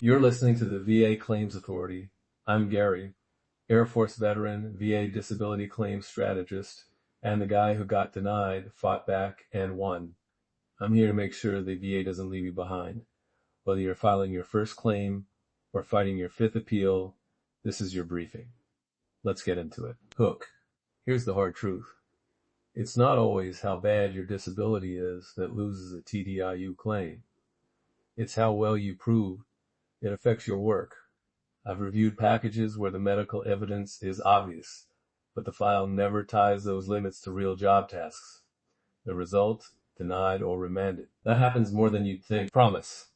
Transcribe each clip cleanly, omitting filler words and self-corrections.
You're listening to the VA Claims Authority. I'm Gary, Air Force veteran, VA disability claims strategist, and the guy who got denied, fought back, and won. I'm here to make sure the VA doesn't leave you behind. Whether you're filing your first claim or fighting your fifth appeal, this is your briefing. Let's get into it. Hook. Here's the hard truth. It's not always how bad your disability is that loses a TDIU claim. It's how well you prove it affects your work. I've reviewed packages where the medical evidence is obvious, but the file never ties those limits to real job tasks. The result, denied or remanded. That happens more than you'd think. Promise.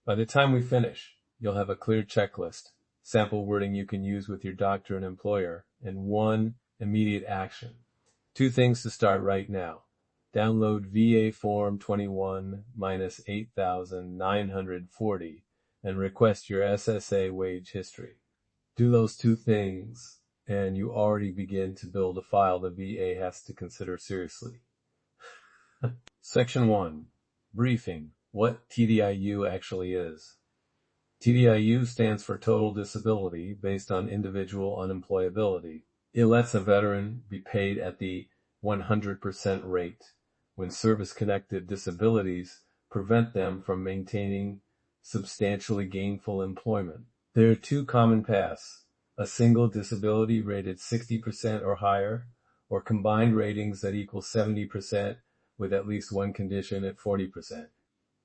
By the time we finish, you'll have a clear checklist, sample wording you can use with your doctor and employer, and one immediate action. 2 things to start right now. Download VA Form 21-8940 and request your SSA wage history. Do those 2 things, and you already begin to build a file the VA has to consider seriously. Section 1. Briefing. What TDIU actually is. TDIU stands for Total Disability based on Individual Unemployability. It lets a veteran be paid at the 100% rate when service-connected disabilities prevent them from maintaining substantially gainful employment. There are 2 common paths: a single disability rated 60% or higher, or combined ratings that equal 70% with at least one condition at 40%.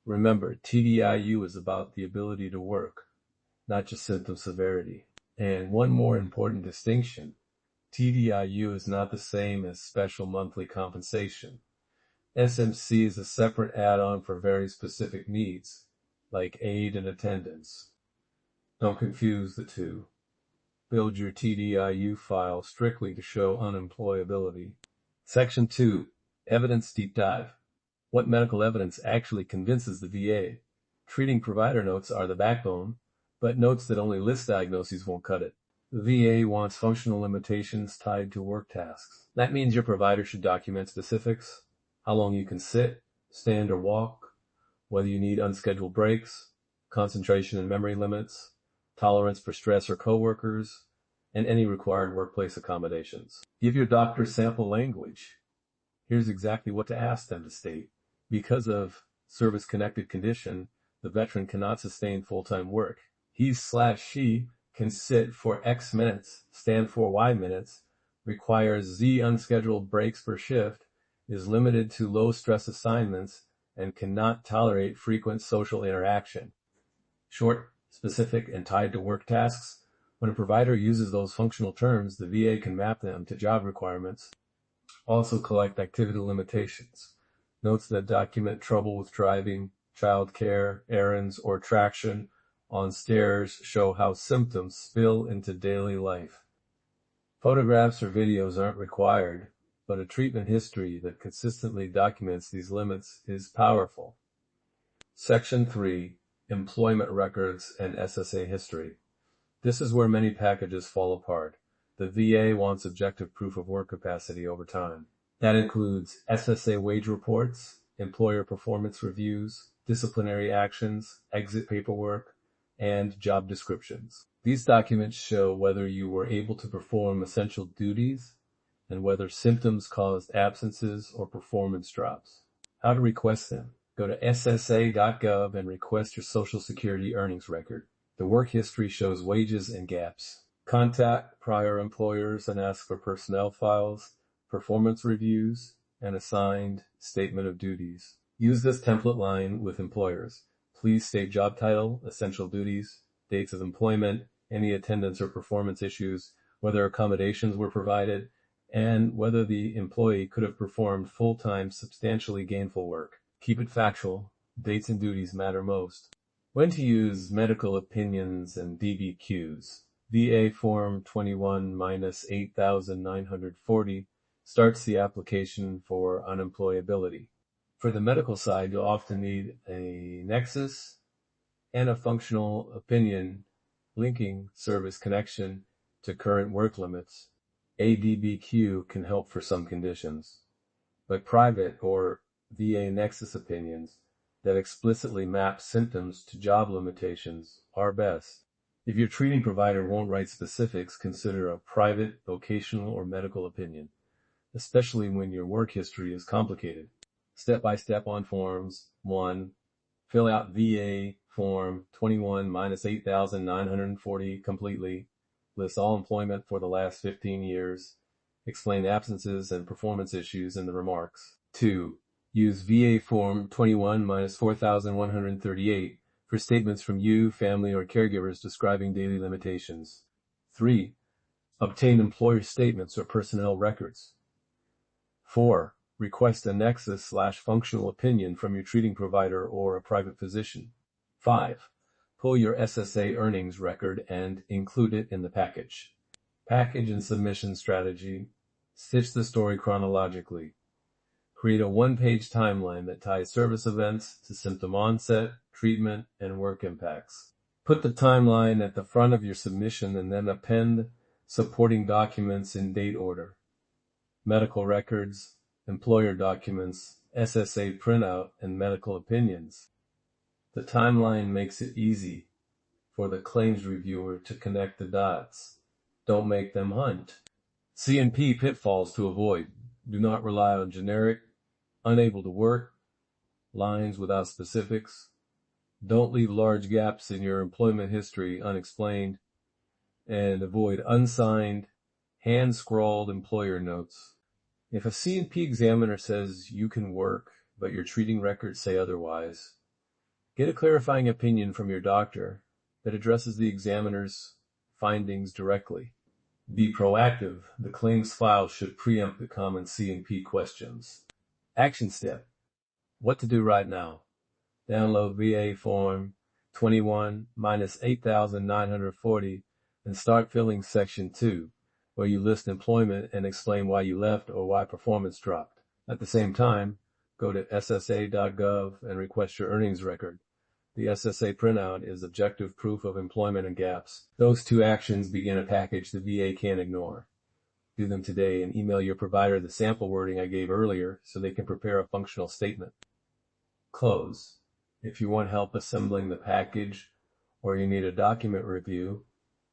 Remember, TDIU is about the ability to work, not just symptom severity. And one more important distinction: TDIU is not the same as special monthly compensation. SMC is a separate add-on for very specific needs, like aid and attendance. Don't confuse the 2. Build your TDIU file strictly to show unemployability. Section 2. Evidence Deep Dive. What medical evidence actually convinces the VA? Treating provider notes are the backbone, but notes that only list diagnoses won't cut it. The VA wants functional limitations tied to work tasks. That means your provider should document specifics: how long you can sit, stand, or walk, whether you need unscheduled breaks, concentration and memory limits, tolerance for stress or coworkers, and any required workplace accommodations. Give your doctor sample language. Here's exactly what to ask them to state. Because of service-connected condition, the veteran cannot sustain full-time work. He/she can sit for X minutes, stand for Y minutes, requires Z unscheduled breaks per shift, is limited to low-stress assignments, and cannot tolerate frequent social interaction. Short, specific, and tied to work tasks. When a provider uses those functional terms, the VA can map them to job requirements. Also collect activity limitations. Notes that document trouble with driving, child care, errands, or traction on stairs show how symptoms spill into daily life. Photographs or videos aren't required, but a treatment history that consistently documents these limits is powerful. Section 3. Employment records and SSA history. This is where many packages fall apart. The VA wants objective proof of work capacity over time. That includes SSA wage reports, employer performance reviews, disciplinary actions, exit paperwork, and job descriptions. These documents show whether you were able to perform essential duties and whether symptoms caused absences or performance drops. How to request them. Go to ssa.gov and request your Social Security earnings record. The work history shows wages and gaps. Contact prior employers and ask for personnel files, performance reviews, and a signed statement of duties. Use this template line with employers. Please state job title, essential duties, dates of employment, any attendance or performance issues, whether accommodations were provided, and whether the employee could have performed full-time, substantially gainful work. Keep it factual. Dates and duties matter most. When to use medical opinions and DBQs. VA Form 21-8940 starts the application for unemployability. For the medical side, you'll often need a nexus and a functional opinion linking service connection to current work limits. ADBQ can help for some conditions, but private or VA nexus opinions that explicitly map symptoms to job limitations are best. If your treating provider won't write specifics, consider a private, vocational, or medical opinion, especially when your work history is complicated. Step-by-step on forms. 1. Fill out VA Form 21-8,940 completely. List all employment for the last 15 years. Explain absences and performance issues in the remarks. 2. Use VA Form 21-4,138 for statements from you, family, or caregivers describing daily limitations. 3. Obtain employer statements or personnel records. 4. Request a nexus/functional opinion from your treating provider or a private physician. 5. Pull your SSA earnings record and include it in the package. Package and submission strategy. Stitch the story chronologically. Create a one-page timeline that ties service events to symptom onset, treatment, and work impacts. Put the timeline at the front of your submission and then append supporting documents in date order. Medical records, employer documents, SSA printout, and medical opinions. The timeline makes it easy for the claims reviewer to connect the dots. Don't make them hunt. C&P pitfalls to avoid. Do not rely on generic, unable to work, lines without specifics. Don't leave large gaps in your employment history unexplained, and avoid unsigned, hand-scrawled employer notes. If a C&P examiner says you can work, but your treating records say otherwise, get a clarifying opinion from your doctor that addresses the examiner's findings directly. Be proactive. The claims file should preempt the common C&P questions. Action step. What to do right now. Download VA Form 21-8,940 and start filling Section 2, where you list employment and explain why you left or why performance dropped. At the same time, go to ssa.gov and request your earnings record. The SSA printout is objective proof of employment and gaps. Those two actions begin a package the VA can't ignore. Do them today and email your provider the sample wording I gave earlier so they can prepare a functional statement. Close. If you want help assembling the package or you need a document review,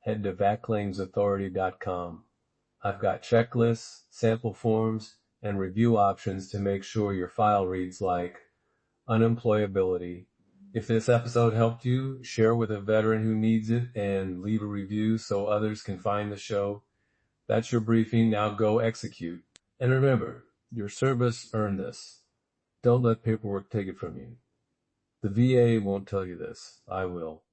head to vaclaimsauthority.com. I've got checklists, sample forms, and review options to make sure your file reads like unemployability. If this episode helped you, share with a veteran who needs it and leave a review so others can find the show. That's your briefing. Now go execute. And remember, your service earned this. Don't let paperwork take it from you. The VA won't tell you this. I will.